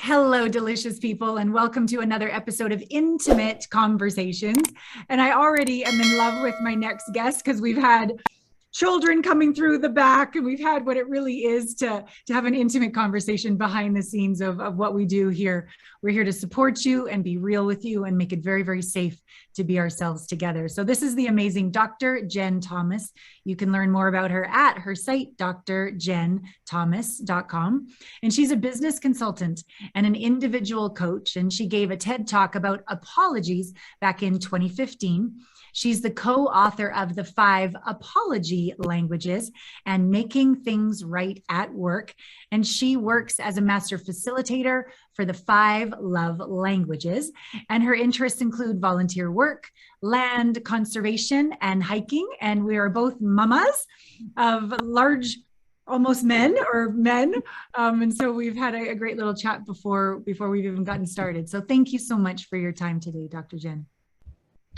Hello, delicious people, and welcome to another episode of Intimate Conversations. And I already am in love with my next guest because we've had children coming through the back, and we've had what it really is to have an intimate conversation behind the scenes of what we do here. We're here to support you and be real with you and make it very, very safe to be ourselves together. So this is the amazing Dr. Jen Thomas. You can learn more about her at her site, drjenthomas.com. And she's a business consultant and an individual coach. And she gave a TED Talk about apologies back in 2015. She's the co-author of the 5 Apology Languages and Making Things Right at Work. And she works as a master facilitator for the 5 love languages. And her interests include volunteer work, land conservation, and hiking. And we are both mamas of large, almost men. And so we've had a great little chat before we've even gotten started. So thank you so much for your time today, Dr. Jen.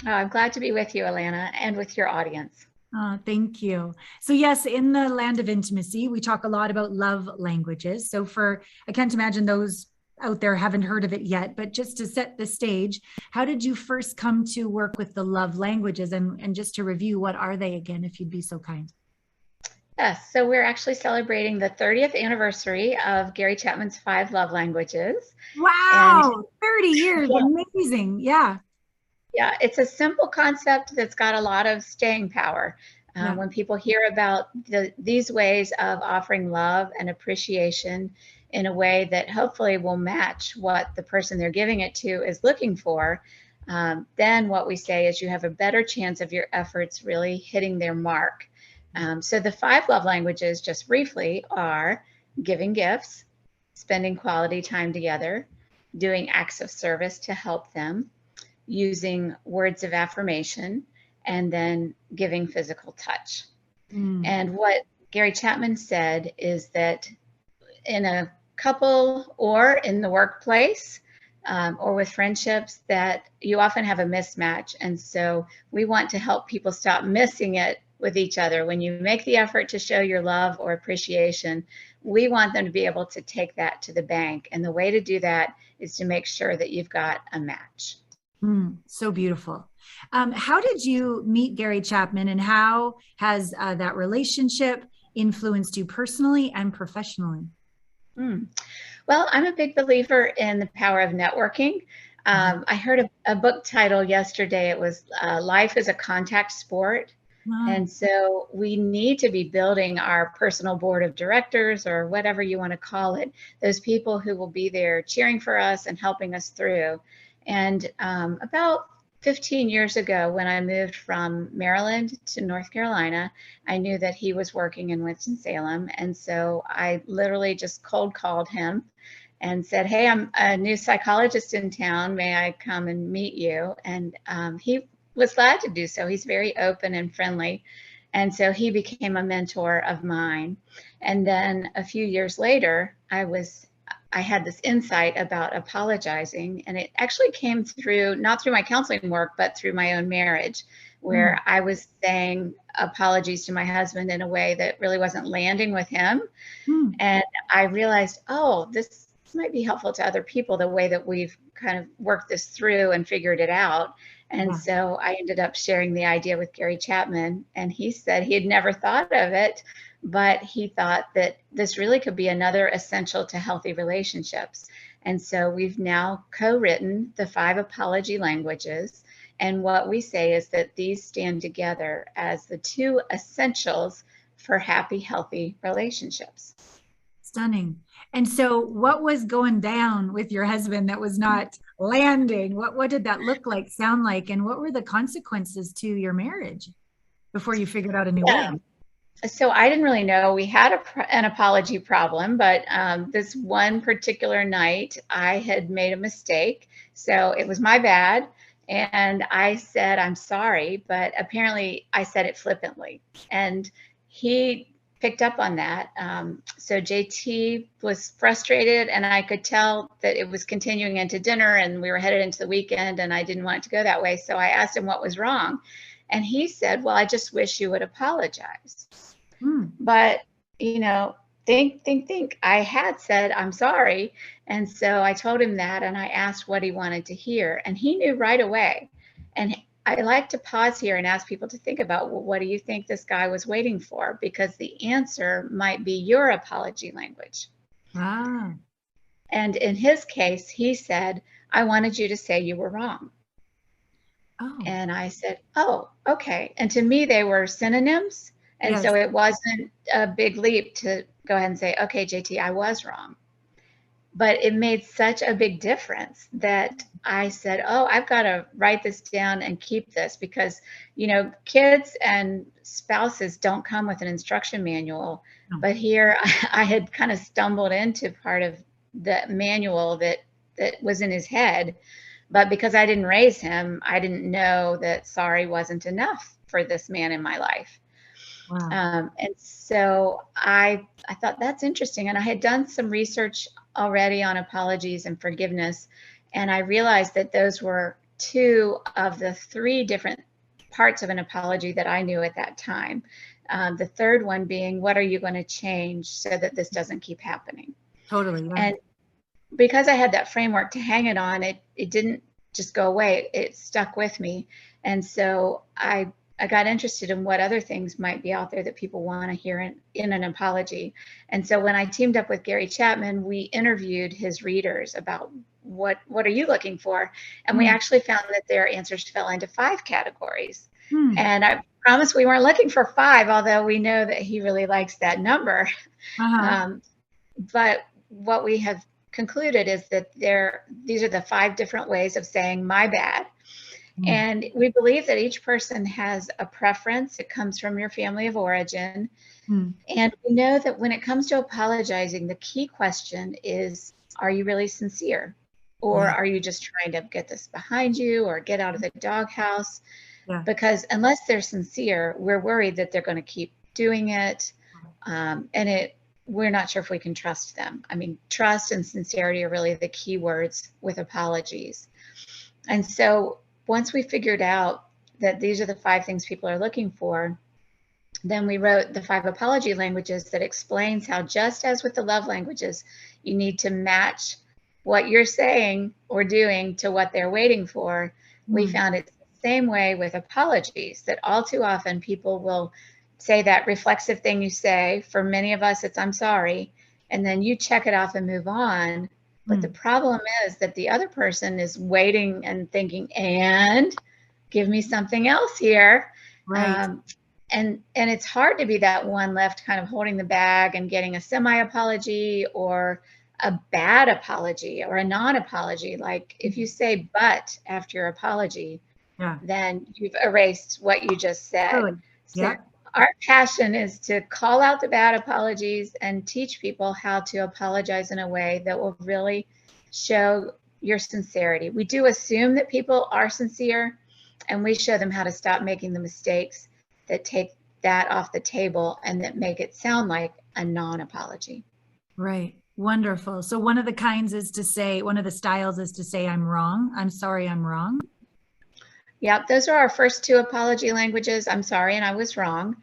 Oh, I'm glad to be with you, Allana, and with your audience. Thank you. So yes, in the land of intimacy, we talk a lot about love languages. So I can't imagine those out there haven't heard of it yet, but just to set the stage, how did you first come to work with the love languages? And just to review, what are they again, if you'd be so kind? Yes, so we're actually celebrating the 30th anniversary of Gary Chapman's 5 love languages. Wow, and 30 years, yeah. Amazing, yeah. Yeah, it's a simple concept that's got a lot of staying power. Yeah. When people hear about these ways of offering love and appreciation in a way that hopefully will match what the person they're giving it to is looking for, then what we say is you have a better chance of your efforts really hitting their mark. So the 5 love languages, just briefly, are giving gifts, spending quality time together, doing acts of service to help them, using words of affirmation, and then giving physical touch. And what Gary Chapman said is that in a couple or in the workplace or with friendships, that you often have a mismatch. And so we want to help people stop missing it with each other. When you make the effort to show your love or appreciation, we want them to be able to take that to the bank. And the way to do that is to make sure that you've got a match. So beautiful. How did you meet Gary Chapman, and how has that relationship influenced you personally and professionally? Well, I'm a big believer in the power of networking. I heard a book title yesterday. It was Life is a Contact Sport. And so we need to be building our personal board of directors, or whatever you want to call it, those people who will be there cheering for us and helping us through. And about 15 years ago, when I moved from Maryland to North Carolina, I knew that he was working in Winston-Salem. And so I literally just cold called him and said, hey, I'm a new psychologist in town. May I come and meet you? And he was glad to do so. He's very open and friendly. And so he became a mentor of mine. And then a few years later, I had this insight about apologizing, and it actually came through, not through my counseling work, but through my own marriage, where I was saying apologies to my husband in a way that really wasn't landing with him. And I realized, oh, this might be helpful to other people, the way that we've kind of worked this through and figured it out. And so I ended up sharing the idea with Gary Chapman, and he said he had never thought of it, but he thought that this really could be another essential to healthy relationships. And so we've now co-written the 5 apology languages. And what we say is that these stand together as the 2 essentials for happy, healthy relationships. Stunning. And so what was going down with your husband that was not landing? What did that look like, sound like? And what were the consequences to your marriage before you figured out a new way? So I didn't really know we had an apology problem, but this one particular night I had made a mistake. So it was my bad. And I said, I'm sorry, but apparently I said it flippantly. And he picked up on that. So JT was frustrated, and I could tell that it was continuing into dinner, and we were headed into the weekend, and I didn't want it to go that way. So I asked him what was wrong. And he said, well, I just wish you would apologize. But, you know, think. I had said, I'm sorry. And so I told him that, and I asked what he wanted to hear, and he knew right away. And I like to pause here and ask people to think about, well, what do you think this guy was waiting for? Because the answer might be your apology language. Ah. And in his case, he said, I wanted you to say you were wrong. Oh. And I said, oh, okay. And to me, they were synonyms. And Yes. so it wasn't a big leap to go ahead and say, okay, JT, I was wrong. But it made such a big difference that I said, oh, I've got to write this down and keep this, because, you know, kids and spouses don't come with an instruction manual. No. But here I had kind of stumbled into part of the manual that was in his head. But because I didn't raise him, I didn't know that sorry wasn't enough for this man in my life. Wow. And so I thought that's interesting. And I had done some research already on apologies and forgiveness. And I realized that those were two of the three different parts of an apology that I knew at that time. The third one being, what are you going to change so that this doesn't keep happening? Totally. Yeah. And because I had that framework to hang it on, it didn't just go away. It stuck with me. And so I got interested in what other things might be out there that people want to hear in an apology. And so when I teamed up with Gary Chapman, we interviewed his readers about what are you looking for? And we actually found that their answers fell into 5 categories. And I promise we weren't looking for 5, although we know that he really likes that number. But what we have concluded is that these are the 5 different ways of saying my bad. And we believe that each person has a preference. It comes from your family of origin. And we know that when it comes to apologizing, the key question is, are you really sincere? Or are you just trying to get this behind you or get out of the doghouse? Because unless they're sincere, we're worried that they're going to keep doing it. And we're not sure if we can trust them. I mean, trust and sincerity are really the key words with apologies. And so once we figured out that these are the 5 things people are looking for, then we wrote the 5 apology languages that explains how, just as with the love languages, you need to match what you're saying or doing to what they're waiting for. We found it's the same way with apologies, that all too often people will say that reflexive thing you say. For many of us, it's I'm sorry. And then you check it off and move on. But the problem is that the other person is waiting and thinking, and give me something else here. Right. And it's hard to be that one left kind of holding the bag and getting a semi-apology or a bad apology or a non-apology. Like if you say but after your apology, then you've erased what you just said. Totally. So our passion is to call out the bad apologies and teach people how to apologize in a way that will really show your sincerity. We do assume that people are sincere, and we show them how to stop making the mistakes that take that off the table and that make it sound like a non-apology. Right. Wonderful. So one of the styles is to say, I'm wrong. I'm sorry, I'm wrong. Yep, those are our first 2 apology languages. I'm sorry, and I was wrong.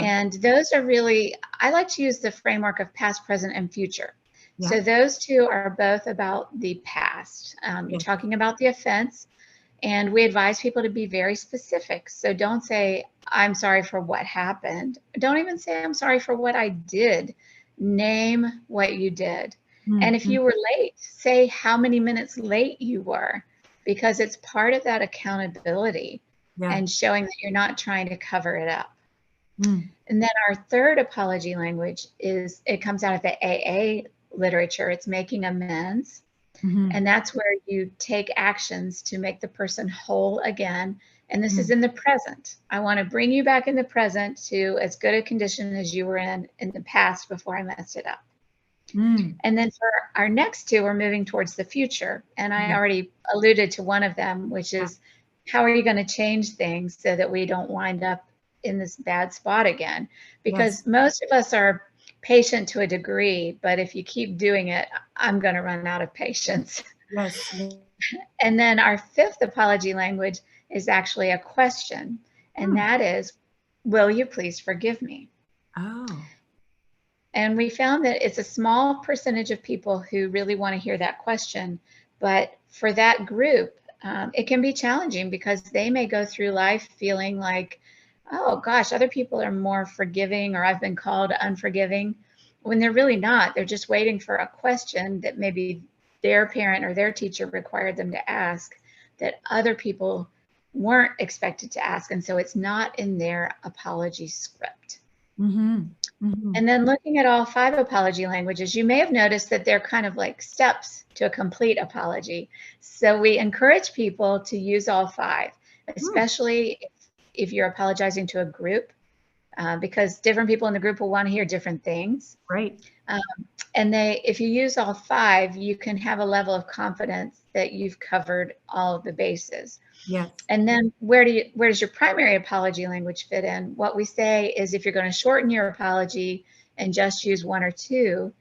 And those are really, I like to use the framework of past, present, and future. So those 2 are both about the past. You're talking about the offense, and we advise people to be very specific. So don't say, I'm sorry for what happened. Don't even say, I'm sorry for what I did. Name what you did. And if you were late, say how many minutes late you were, because it's part of that accountability and showing that you're not trying to cover it up. And then our third apology language it comes out of the AA literature. It's making amends. And that's where you take actions to make the person whole again. And this is in the present. I want to bring you back in the present to as good a condition as you were in the past before I messed it up. And then for our next 2, we're moving towards the future. And I already alluded to one of them, which is how are you going to change things so that we don't wind up in this bad spot again? Because most of us are patient to a degree, but if you keep doing it, I'm going to run out of patience. And then our 5th apology language is actually a question. And that is, will you please forgive me? And we found that it's a small percentage of people who really want to hear that question. But for that group, it can be challenging because they may go through life feeling like, oh gosh, other people are more forgiving, or I've been called unforgiving, when they're really not. They're just waiting for a question that maybe their parent or their teacher required them to ask that other people weren't expected to ask. And so it's not in their apology script. Mm-hmm. Mm-hmm. And then looking at all 5 apology languages, you may have noticed that they're kind of like steps to a complete apology. So we encourage people to use all 5, especially if you're apologizing to a group, because different people in the group will want to hear different things. Right. And if you use all 5, you can have a level of confidence that you've covered all of the bases. Yes. And then where does your primary apology language fit in? What we say is, if you're going to shorten your apology and just use 1 or 2,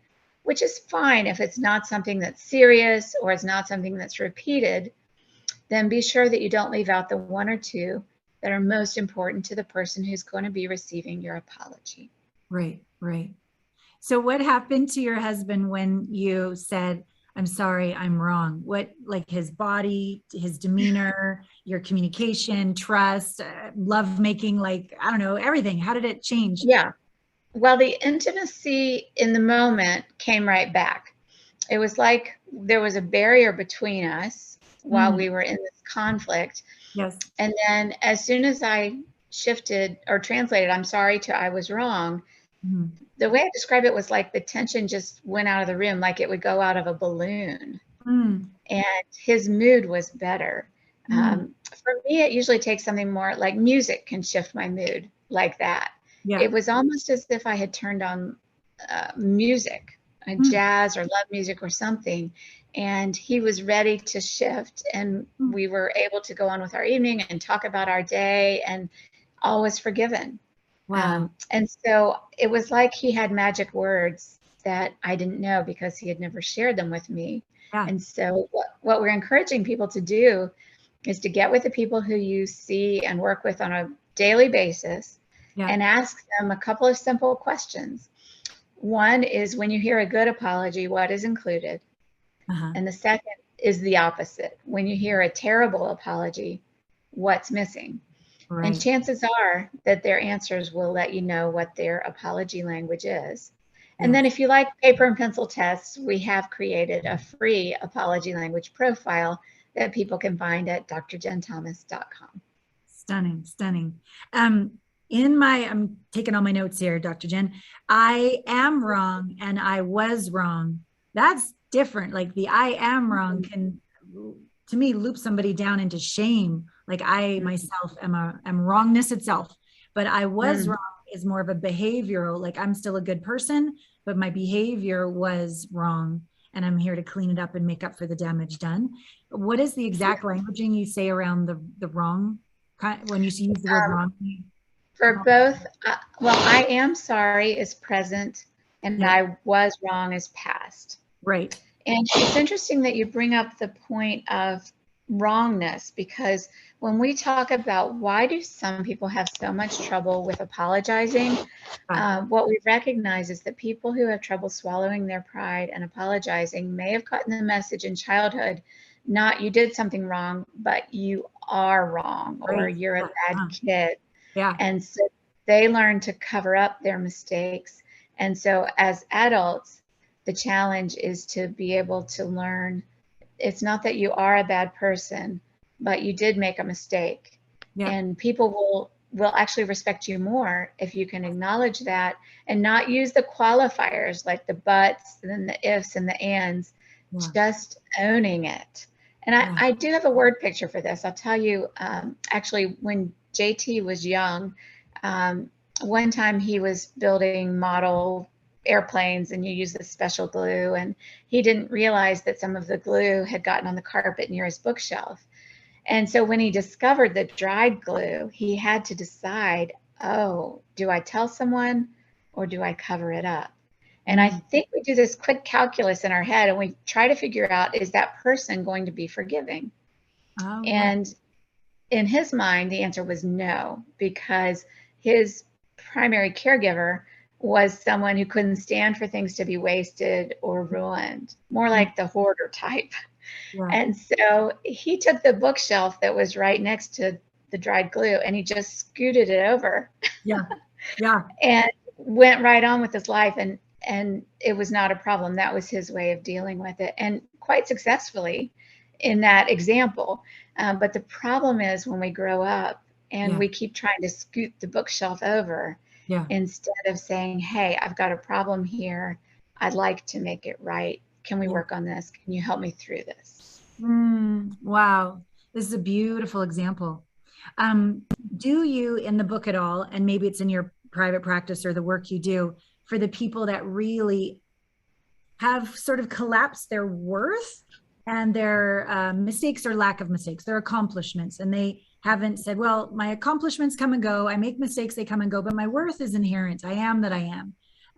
which is fine if it's not something that's serious or it's not something that's repeated, then be sure that you don't leave out the 1 or 2 that are most important to the person who's going to be receiving your apology. Right, right. So what happened to your husband when you said, I'm sorry, I'm wrong? What, like his body, his demeanor, your communication, trust, love making, like, I don't know, everything. How did it change? Yeah. Well, the intimacy in the moment came right back. It was like there was a barrier between us while we were in this conflict. Yes. And then as soon as I shifted or translated, I'm sorry, to I was wrong, the way I describe it was like the tension just went out of the room, like it would go out of a balloon. And his mood was better. For me, it usually takes something more like music can shift my mood like that. Yeah. It was almost as if I had turned on music, jazz or love music or something, and he was ready to shift, and we were able to go on with our evening and talk about our day, and all was forgiven. Wow. And so it was like he had magic words that I didn't know because he had never shared them with me. Yeah. And so what we're encouraging people to do is to get with the people who you see and work with on a daily basis and ask them a couple of simple questions. One is, when you hear a good apology, what is included? And the second is the opposite. When you hear a terrible apology, what's missing? Right. And chances are that their answers will let you know what their apology language is. And then if you like paper and pencil tests, we have created a free apology language profile that people can find at drjenthomas.com. Stunning, stunning. I'm taking all my notes here, Dr. Jen. I am wrong and I was wrong. That's different. Like the I am wrong can, to me, loop somebody down into shame. Like I myself am wrongness itself, but I was wrong is more of a behavioral, like I'm still a good person, but my behavior was wrong. And I'm here to clean it up and make up for the damage done. What is the exact languaging you say around the wrong, when you use the word wrong? For both, well, I am sorry is present, and I was wrong is past. Right. And it's interesting that you bring up the point of wrongness, because when we talk about why do some people have so much trouble with apologizing, what we recognize is that people who have trouble swallowing their pride and apologizing may have gotten the message in childhood, not you did something wrong, but you are wrong, or you're a bad kid. And so they learn to cover up their mistakes. And so as adults, the challenge is to be able to learn it's not that you are a bad person, but you did make a mistake. And people will actually respect you more if you can acknowledge that and not use the qualifiers like the buts and then the ifs and the ands, just owning it. And I do have a word picture for this. I'll tell you, actually, when JT was young, one time he was building model airplanes and you use this special glue, and he didn't realize that some of the glue had gotten on the carpet near his bookshelf. And so when he discovered the dried glue, he had to decide, oh, do I tell someone or do I cover it up? And I think we do this quick calculus in our head and we try to figure out, is that person going to be forgiving? And in his mind, the answer was no, because his primary caregiver was someone who couldn't stand for things to be wasted or ruined, more like the hoarder type. Yeah. And so he took the bookshelf that was right next to the dried glue and he just scooted it over. Yeah. Yeah. And went right on with his life. And it was not a problem. That was his way of dealing with it, and quite successfully in that example. But the problem is when we grow up and we keep trying to scoot the bookshelf over, instead of saying, hey, I've got a problem here. I'd like to make it right. Can we work on this? Can you help me through this? Wow. This is a beautiful example. Do you, in the book at all, and maybe it's in your private practice or the work you do, for the people that really have sort of collapsed their worth and their mistakes or lack of mistakes, their accomplishments, and they haven't said, well, my accomplishments come and go, I make mistakes, they come and go, but my worth is inherent. I am that I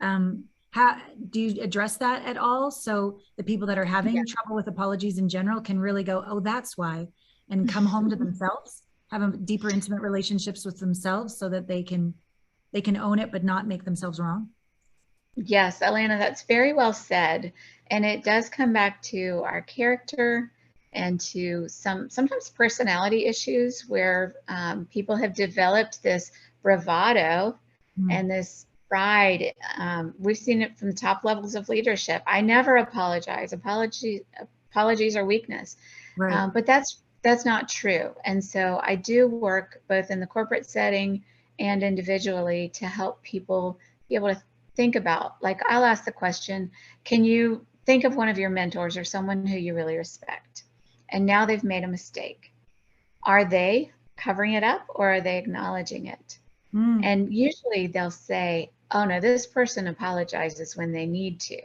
am. How do you address that at all? So the people that are having trouble with apologies in general can really go, oh, that's why, and come home to themselves, have a deeper, intimate relationships with themselves so that they can own it, but not make themselves wrong. Yes, Allana, that's very well said. And it does come back to our character and to sometimes personality issues where people have developed this bravado and this pride. We've seen it from the top levels of leadership. I never apologize. Apologies are weakness. Right. But that's not true. And so I do work both in the corporate setting and individually to help people be able to think about, like, I'll ask the question, can you think of one of your mentors or someone who you really respect? And now they've made a mistake. Are they covering it up or are they acknowledging it? And usually they'll say, oh no, this person apologizes when they need to.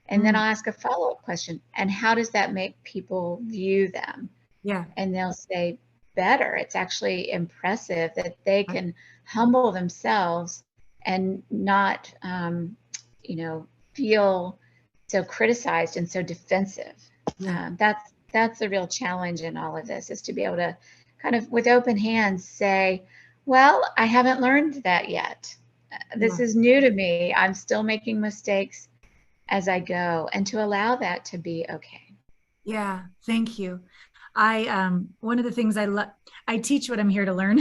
And then I'll ask a follow-up question. And how does that make people view them? Yeah. And they'll say, better. It's actually impressive that they can humble themselves and not, feel so criticized and so defensive. Yeah. That's the real challenge in all of this, is to be able to kind of with open hands say, well, I haven't learned that yet. This is new to me. I'm still making mistakes as I go, and to allow that to be okay. Yeah, thank you. One of the things I teach what I'm here to learn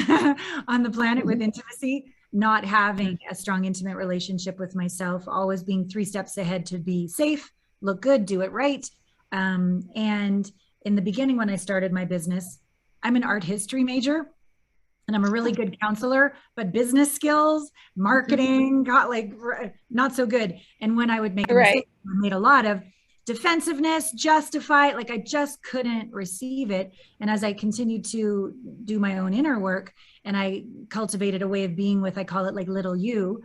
on the planet with intimacy, not having a strong intimate relationship with myself, always being 3 steps ahead to be safe, look good, do it right. And in the beginning, when I started my business, I'm an art history major and I'm a really good counselor, but business skills, marketing, got like not so good. And when I would make a mistake, I made a lot of defensiveness, justify, like I just couldn't receive it. And as I continued to do my own inner work and I cultivated a way of being with, I call it like little you,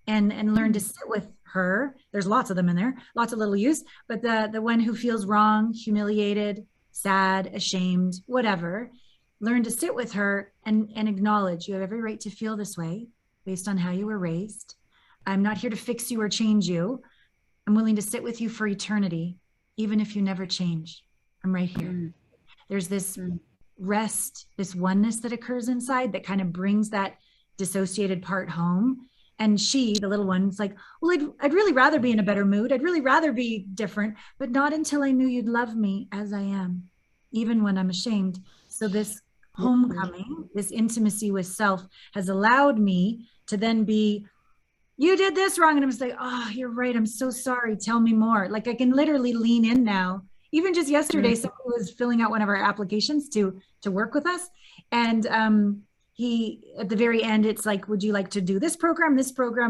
and learned to sit with her. There's lots of them in there, lots of little yous, but the one who feels wrong, humiliated, sad, ashamed, whatever, learn to sit with her and acknowledge you have every right to feel this way based on how you were raised. I'm not here to fix you or change you. I'm willing to sit with you for eternity, even if you never change. I'm right here. There's this rest, this oneness that occurs inside that kind of brings that dissociated part home. And she, the little one, is like, well, I'd really rather be in a better mood. I'd really rather be different, but not until I knew you'd love me as I am, even when I'm ashamed. So this homecoming, this intimacy with self has allowed me to then be, you did this wrong. And I'm just like, oh, you're right. I'm so sorry. Tell me more. Like I can literally lean in now. Even just yesterday, someone was filling out one of our applications to work with us. And he, at the very end, it's like, would you like to do this program,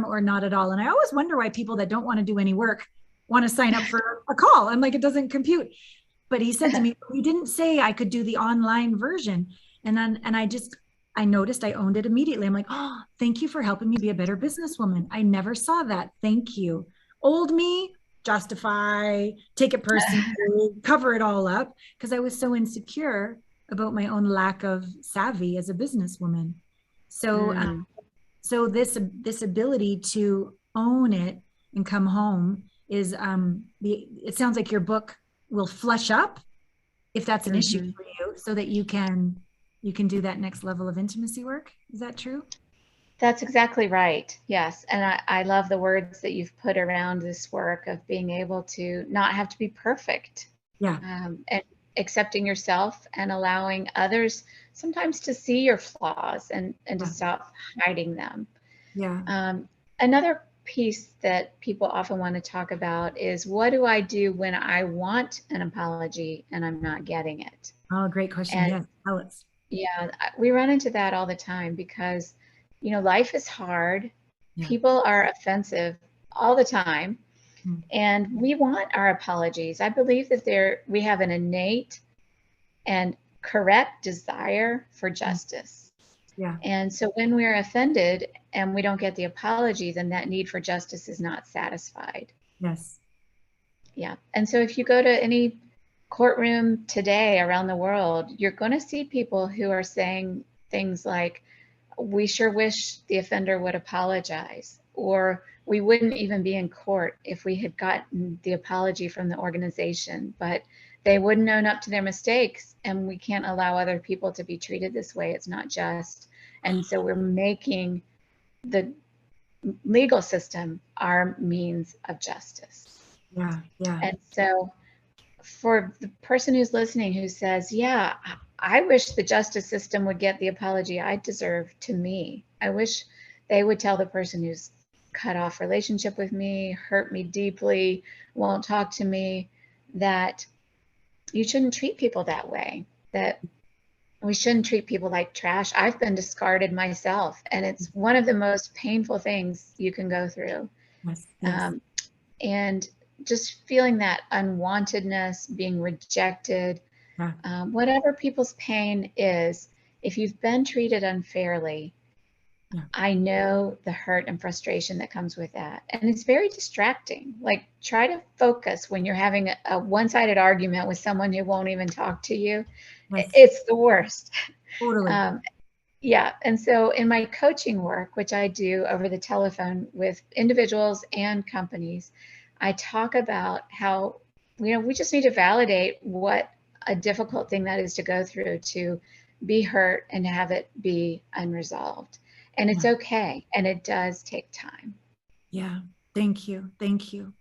or not at all? And I always wonder why people that don't want to do any work want to sign up for a call. I'm like, it doesn't compute. But he said to me, you didn't say I could do the online version. And then, I noticed I owned it immediately. I'm like, oh, thank you for helping me be a better businesswoman. I never saw that. Thank you. Old me, justify, take it personally, cover it all up, because I was so insecure about my own lack of savvy as a businesswoman. So, so this ability to own it and come home is, it sounds like your book will flush up if that's an issue for you, so that you can do that next level of intimacy work. Is that true? That's exactly right. Yes. And I love the words that you've put around this work of being able to not have to be perfect. Yeah. And accepting yourself and allowing others sometimes to see your flaws and to stop hiding them. Yeah. Another piece that people often want to talk about is, what do I do when I want an apology and I'm not getting it? Oh, great question. And Yes. Tell us. yeah, we run into that all the time because, life is hard. Yeah. People are offensive all the time, Mm. and we want our apologies. I believe that we have an innate and correct desire for justice. Yeah. And so when we're offended and we don't get the apology, then that need for justice is not satisfied. Yes. Yeah. And so if you go to any courtroom today around the world, you're going to see people who are saying things like, we sure wish the offender would apologize, or we wouldn't even be in court if we had gotten the apology from the organization, but they wouldn't own up to their mistakes, and we can't allow other people to be treated this way. It's not just. And so we're making the legal system our means of justice. Yeah. Yeah. And so for the person who's listening who says, yeah, I wish the justice system would get the apology I deserve to me. I wish they would tell the person who's cut off relationship with me, hurt me deeply, won't talk to me, that you shouldn't treat people that way, that we shouldn't treat people like trash. I've been discarded myself, and it's one of the most painful things you can go through. Yes. Yes. And just feeling that unwantedness, being rejected, Yeah. whatever people's pain is, if you've been treated unfairly, Yeah. I know the hurt and frustration that comes with that. And it's very distracting. Like, try to focus when you're having a one-sided argument with someone who won't even talk to you. Yes. It's the worst. Totally. Yeah. And so in my coaching work, which I do over the telephone with individuals and companies, I talk about how, we just need to validate what a difficult thing that is to go through, to be hurt and have it be unresolved. And it's okay. And it does take time. Yeah. Thank you. Thank you.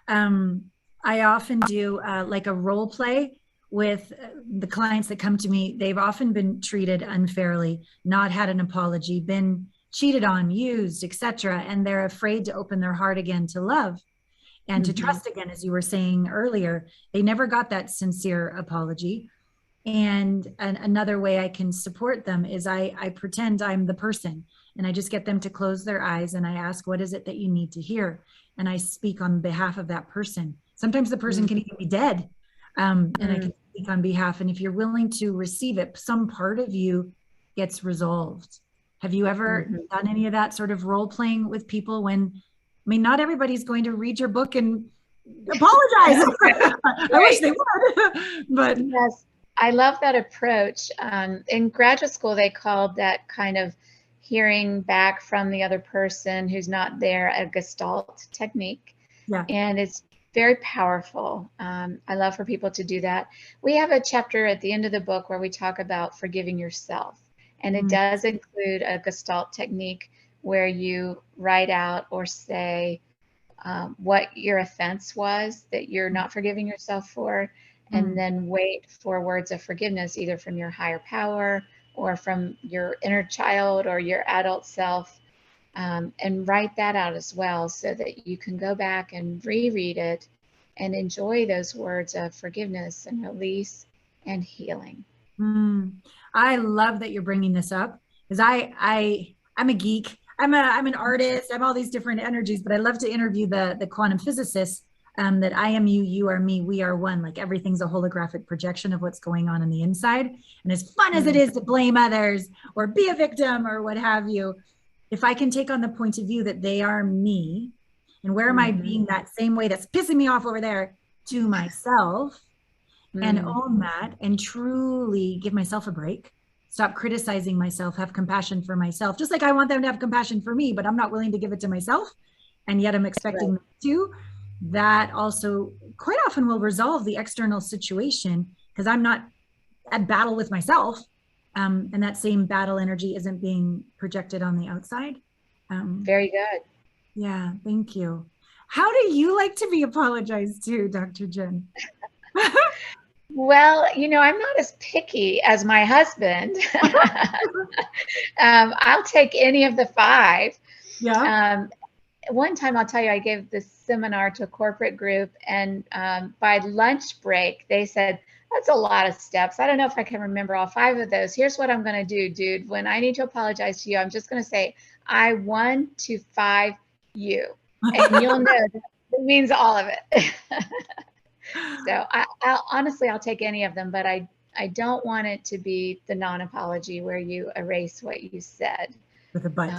I often do like a role play with the clients that come to me. They've often been treated unfairly, not had an apology, been cheated on, used, etc. And they're afraid to open their heart again to love and to trust again, as you were saying earlier. They never got that sincere apology. And another way I can support them is I pretend I'm the person, and I just get them to close their eyes, and I ask, what is it that you need to hear? And I speak on behalf of that person. Sometimes the person can even be dead. And I can speak on behalf. And if you're willing to receive it, some part of you gets resolved. Have you ever done any of that sort of role playing with people not everybody's going to read your book and apologize. I wish they would, but yes, I love that approach. In graduate school, they called that kind of hearing back from the other person who's not there a Gestalt technique. Yeah. And it's very powerful. I love for people to do that. We have a chapter at the end of the book where we talk about forgiving yourself. And it does include a Gestalt technique where you write out or say what your offense was that you're not forgiving yourself for, and then wait for words of forgiveness, either from your higher power or from your inner child or your adult self, and write that out as well, so that you can go back and reread it and enjoy those words of forgiveness and release and healing. I love that you're bringing this up, because I'm a geek. I'm an artist. I'm all these different energies, but I love to interview the quantum physicists. That I am you, you are me, we are one. Like, everything's a holographic projection of what's going on the inside. And as fun as it is to blame others or be a victim or what have you, if I can take on the point of view that they are me, and where am I being that same way that's pissing me off over there to myself, and own that and truly give myself a break, stop criticizing myself, have compassion for myself, just like I want them to have compassion for me, but I'm not willing to give it to myself. And yet I'm expecting them to. That also quite often will resolve the external situation, because I'm not at battle with myself. and that same battle energy isn't being projected on the outside. Very good. Yeah, thank you. How do you like to be apologized to, Dr. Jen? Well, I'm not as picky as my husband. I'll take any of the five. Yeah. One time, I'll tell you, I gave this seminar to a corporate group, and by lunch break, they said, "That's a lot of steps. I don't know if I can remember all five of those. Here's what I'm going to do, dude. When I need to apologize to you, I'm just going to say, I 1 to 5 you. And you'll know that it means all of it." So I'll take any of them, but I don't want it to be the non-apology where you erase what you said. With a but.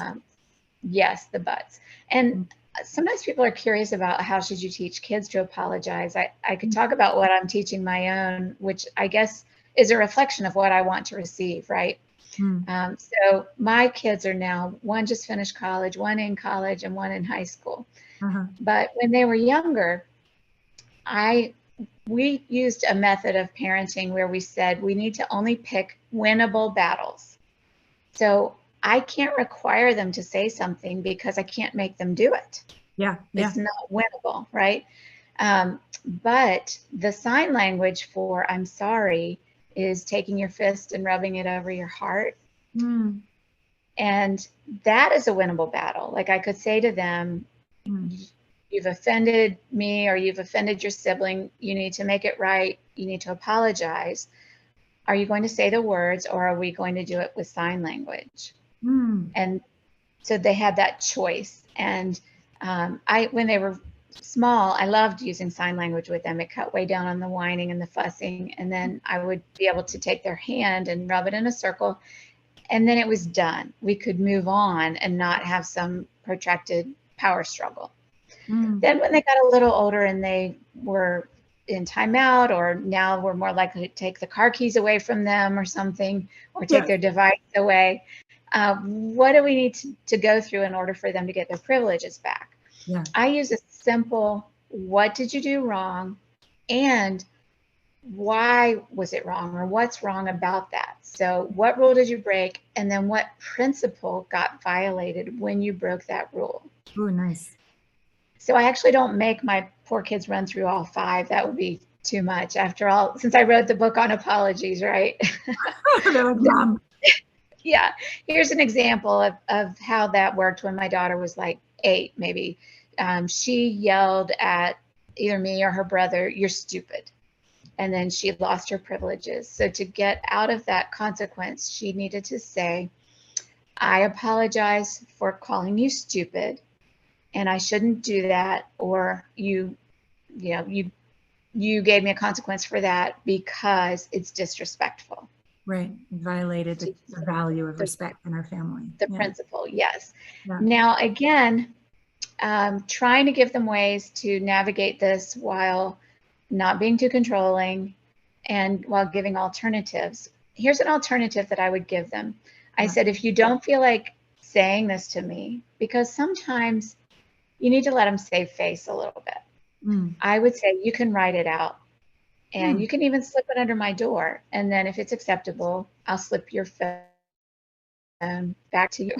Yes, the buts. And sometimes people are curious about how should you teach kids to apologize. I could talk about what I'm teaching my own, which I guess is a reflection of what I want to receive, right? So my kids are now, one just finished college, one in college, and one in high school. But when they were younger, we used a method of parenting where we said we need to only pick winnable battles. So I can't require them to say something because I can't make them do it. Yeah. It's not winnable, right? But the sign language for I'm sorry is taking your fist and rubbing it over your heart. And that is a winnable battle. Like I could say to them, you've offended me or you've offended your sibling. You need to make it right. You need to apologize. Are you going to say the words or are we going to do it with sign language? And so they had that choice. And when they were small, I loved using sign language with them. It cut way down on the whining and the fussing. And then I would be able to take their hand and rub it in a circle. And then it was done. We could move on and not have some protracted power struggle. Then when they got a little older and they were in timeout, or now we're more likely to take the car keys away from them or something, or take their device away, what do we need to go through in order for them to get their privileges back? I use a simple, what did you do wrong? And why was it wrong, or what's wrong about that? So what rule did you break? And then what principle got violated when you broke that rule? Oh, nice. So I actually don't make my poor kids run through all five. That would be too much. After all, since I wrote the book on apologies, right? They're like, Mom. Yeah. Here's an example of how that worked when my daughter was like 8, maybe. She yelled at either me or her brother, "You're stupid." And then she lost her privileges. So to get out of that consequence, she needed to say, "I apologize for calling you stupid, and I shouldn't do that, or you gave me a consequence for that because it's disrespectful." Right. Violated the value of respect in our family. The principle, yes. Now, again, trying to give them ways to navigate this while not being too controlling and while giving alternatives. Here's an alternative that I would give them. I said, if you don't feel like saying this to me, because sometimes you need to let them save face a little bit. I would say you can write it out, and you can even slip it under my door. And then if it's acceptable, I'll slip your phone back to you.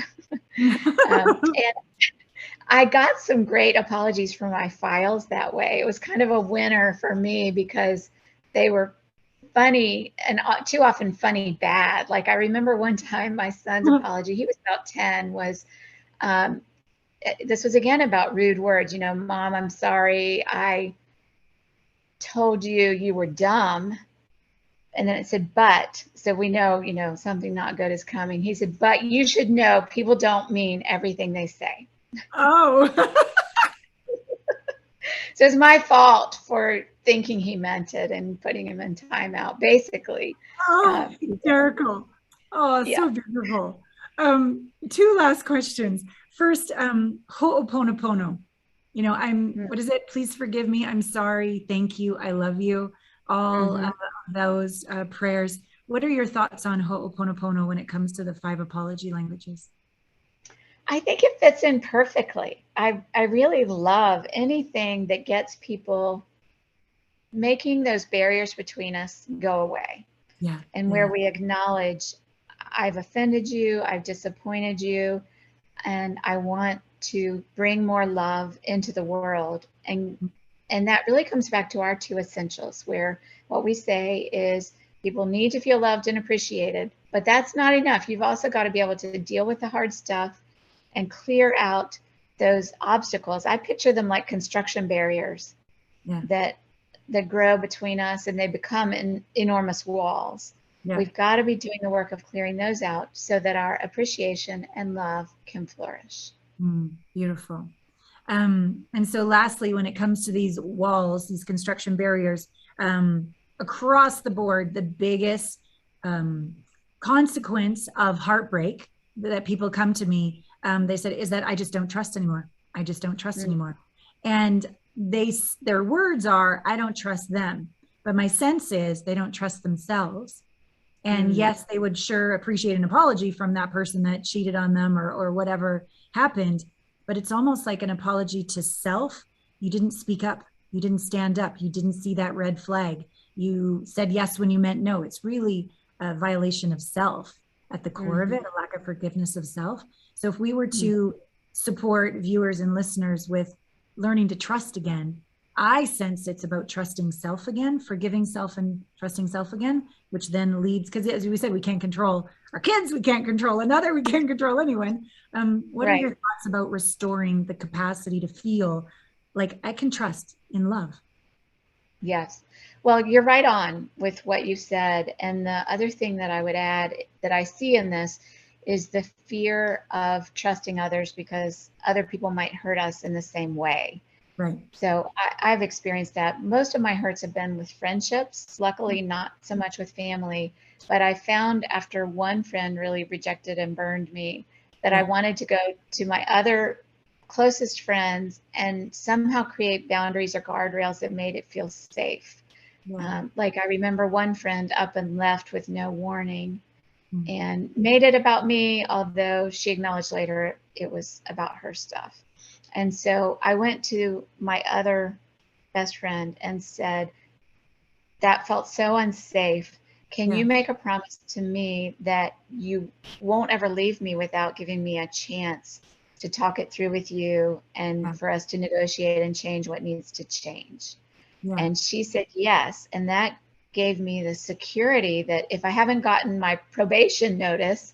And I got some great apologies for my files that way. It was kind of a winner for me because they were funny, and too often funny bad. Like I remember one time my son's apology, he was about 10, was this was again about rude words. "Mom, I'm sorry. I told you you were dumb." And then it said, "But," so we know, something not good is coming. He said, "But you should know people don't mean everything they say." Oh. So it's my fault for thinking he meant it and putting him in timeout, basically. Oh, hysterical. Oh, so beautiful. 2 last questions. First, ho'oponopono. What is it? Please forgive me. I'm sorry. Thank you. I love you. All of those prayers. What are your thoughts on ho'oponopono when it comes to the 5 apology languages? I think it fits in perfectly. I really love anything that gets people making those barriers between us go away. And where we acknowledge, I've offended you, I've disappointed you, and I want to bring more love into the world. And that really comes back to our two essentials, where what we say is people need to feel loved and appreciated, but that's not enough. You've also got to be able to deal with the hard stuff and clear out those obstacles. I picture them like construction barriers that grow between us, and they become enormous walls. We've got to be doing the work of clearing those out so that our appreciation and love can flourish. Beautiful. And so lastly, when it comes to these walls, these construction barriers, across the board, the biggest consequence of heartbreak that people come to me, they said, is that I just don't trust anymore. I just don't trust anymore. And their words are, I don't trust them. But my sense is they don't trust themselves. And yes, they would sure appreciate an apology from that person that cheated on them or whatever happened. But it's almost like an apology to self. You didn't speak up. You didn't stand up. You didn't see that red flag. You said yes when you meant no. It's really a violation of self at the core of it, a lack of forgiveness of self. So if we were to support viewers and listeners with learning to trust again, I sense it's about trusting self again, forgiving self and trusting self again, which then leads, because as we said, we can't control our kids, we can't control another, we can't control anyone. What are your thoughts about restoring the capacity to feel like I can trust in love? Yes. Well, you're right on with what you said. And the other thing that I would add that I see in this is the fear of trusting others because other people might hurt us in the same way. Right. So I've experienced that. Most of my hurts have been with friendships, luckily not so much with family. But I found after one friend really rejected and burned me that I wanted to go to my other closest friends and somehow create boundaries or guardrails that made it feel safe. Like I remember one friend up and left with no warning and made it about me, although she acknowledged later it was about her stuff. And so I went to my other best friend and said, that felt so unsafe. Can you make a promise to me that you won't ever leave me without giving me a chance to talk it through with you and for us to negotiate and change what needs to change? And she said yes. And that gave me the security that if I haven't gotten my probation notice,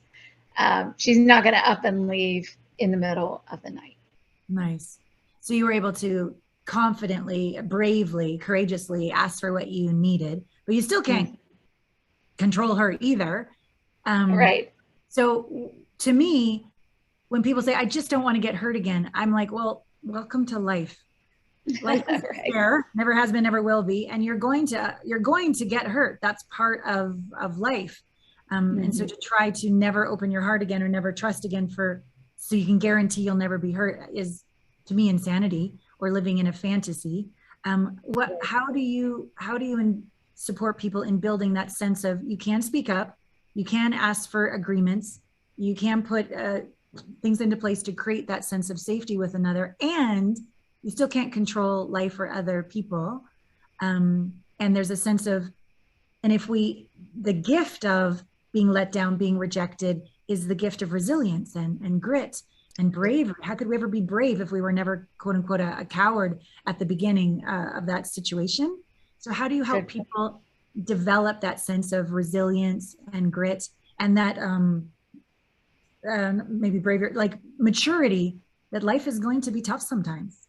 she's not going to up and leave in the middle of the night. Nice. So you were able to confidently, bravely, courageously ask for what you needed, but you still can't control her either. Right. So to me, when people say, I just don't want to get hurt again, I'm like, well, welcome to life. Life is fair, never has been, never will be. And you're going to get hurt. That's part of life. And so to try to never open your heart again or never trust again so you can guarantee you'll never be hurt is, to me, insanity or living in a fantasy. How do you support people in building that sense of you can speak up, you can ask for agreements, you can put things into place to create that sense of safety with another, and you still can't control life or other people. And there's a sense of, and the gift of being let down, being rejected is the gift of resilience and grit and bravery. How could we ever be brave if we were never, quote unquote, a coward at the beginning of that situation? So how do you help people develop that sense of resilience and grit and that maybe bravery, like maturity, that life is going to be tough sometimes?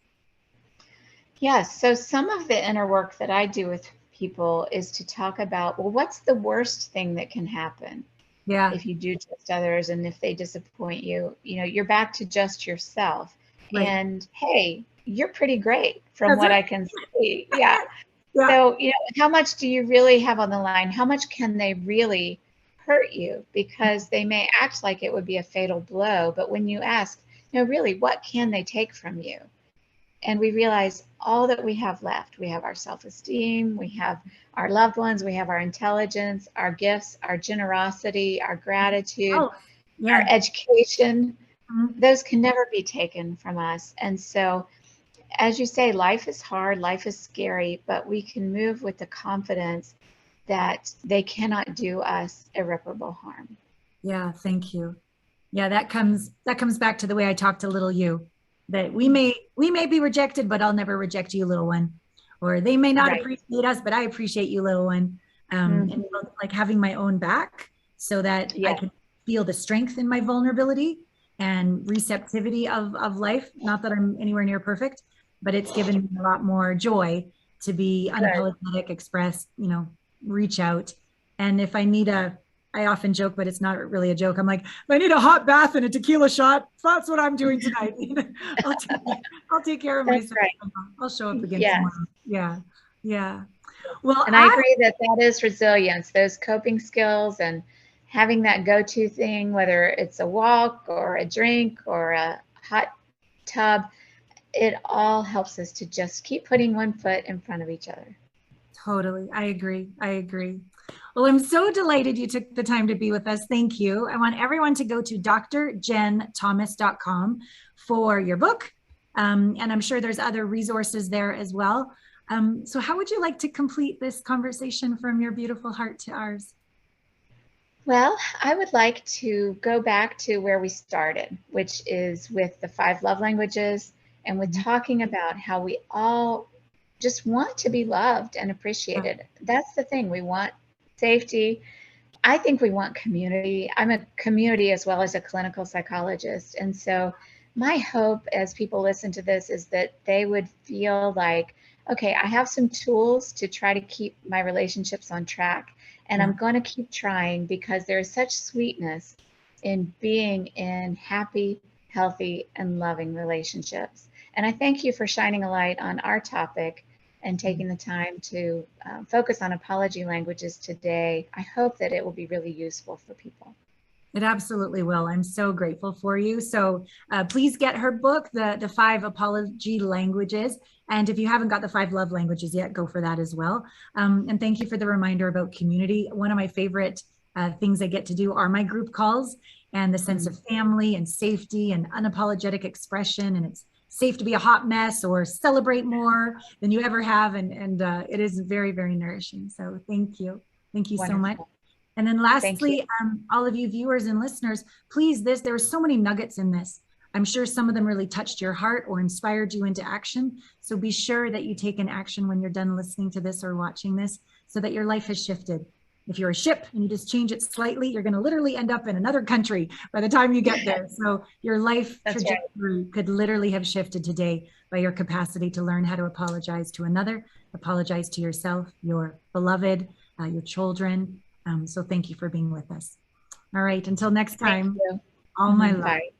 Yes. So some of the inner work that I do with people is to talk about, well, what's the worst thing that can happen? If you do trust others and if they disappoint you, you're back to just yourself. Right. And hey, you're pretty great from what I can see. Yeah. So, how much do you really have on the line? How much can they really hurt you? Because they may act like it would be a fatal blow, but when you ask, really, what can they take from you? And we realize all that we have left. We have our self-esteem, we have our loved ones, we have our intelligence, our gifts, our generosity, our gratitude, our education. Those can never be taken from us. And so, as you say, life is hard, life is scary, but we can move with the confidence that they cannot do us irreparable harm. Yeah, thank you. Yeah, that comes back to the way I talk to little you, that we may be rejected, but I'll never reject you, little one. Or they may not Right. appreciate us, but I appreciate you, little one. And Mhm. like having my own back so that I Yeah, can feel the strength in my vulnerability and receptivity of life. Not that I'm anywhere near perfect, but it's given me a lot more joy to be good. unapologetic, express, reach out. And if I need I often joke, but it's not really a joke. I'm like, I need a hot bath and a tequila shot. That's what I'm doing tonight. I'll take, I'll take care of That's myself. right. I'll show up again Yes. tomorrow. Yeah. Yeah. Well, And I agree that that is resilience, those coping skills and having that go-to thing, whether it's a walk or a drink or a hot tub, it all helps us to just keep putting one foot in front of each other. totally. I agree. I agree. Well, I'm so delighted you took the time to be with us. Thank you. I want everyone to go to drjenthomas.com for your book. And I'm sure there's other resources there as well. So how would you like to complete this conversation from your beautiful heart to ours? Well, I would like to go back to where we started, which is with the 5 love languages and with Mhm. talking about how we all just want to be loved and Yeah. appreciated. That's the thing. We want safety. I think we want community. I'm a community as well as a clinical psychologist. And so my hope as people listen to this is that they would feel like, okay, I have some tools to try to keep my relationships on track. And Yeah. I'm going to keep trying because there is such sweetness in being in happy, healthy, and loving relationships. And I thank you for shining a light on our topic and taking the time to focus on apology languages today. I hope that it will be really useful for people. It absolutely will. I'm so grateful for you. So please get her book, the 5 apology languages. And if you haven't got the 5 love languages yet, go for that as well. And thank you for the reminder about community. One of my favorite things I get to do are my group calls and the sense of family and safety and unapologetic expression. And it's safe to be a hot mess or celebrate more than you ever have. And it is very, very nourishing. So thank you. Thank you so much. Wonderful. And then Thank you. lastly, all of you viewers and listeners, please, there are so many nuggets in this. I'm sure some of them really touched your heart or inspired you into action. So be sure that you take an action when you're done listening to this or watching this so that your life has shifted. If you're a ship and you just change it slightly, you're going to literally end up in another country by the time you get there. So your life That's right. trajectory could literally have shifted today by your capacity to learn how to apologize to another, apologize to yourself, your beloved, your children. So thank you for being with us. All right, until next Thank time, you. all my love. Bye.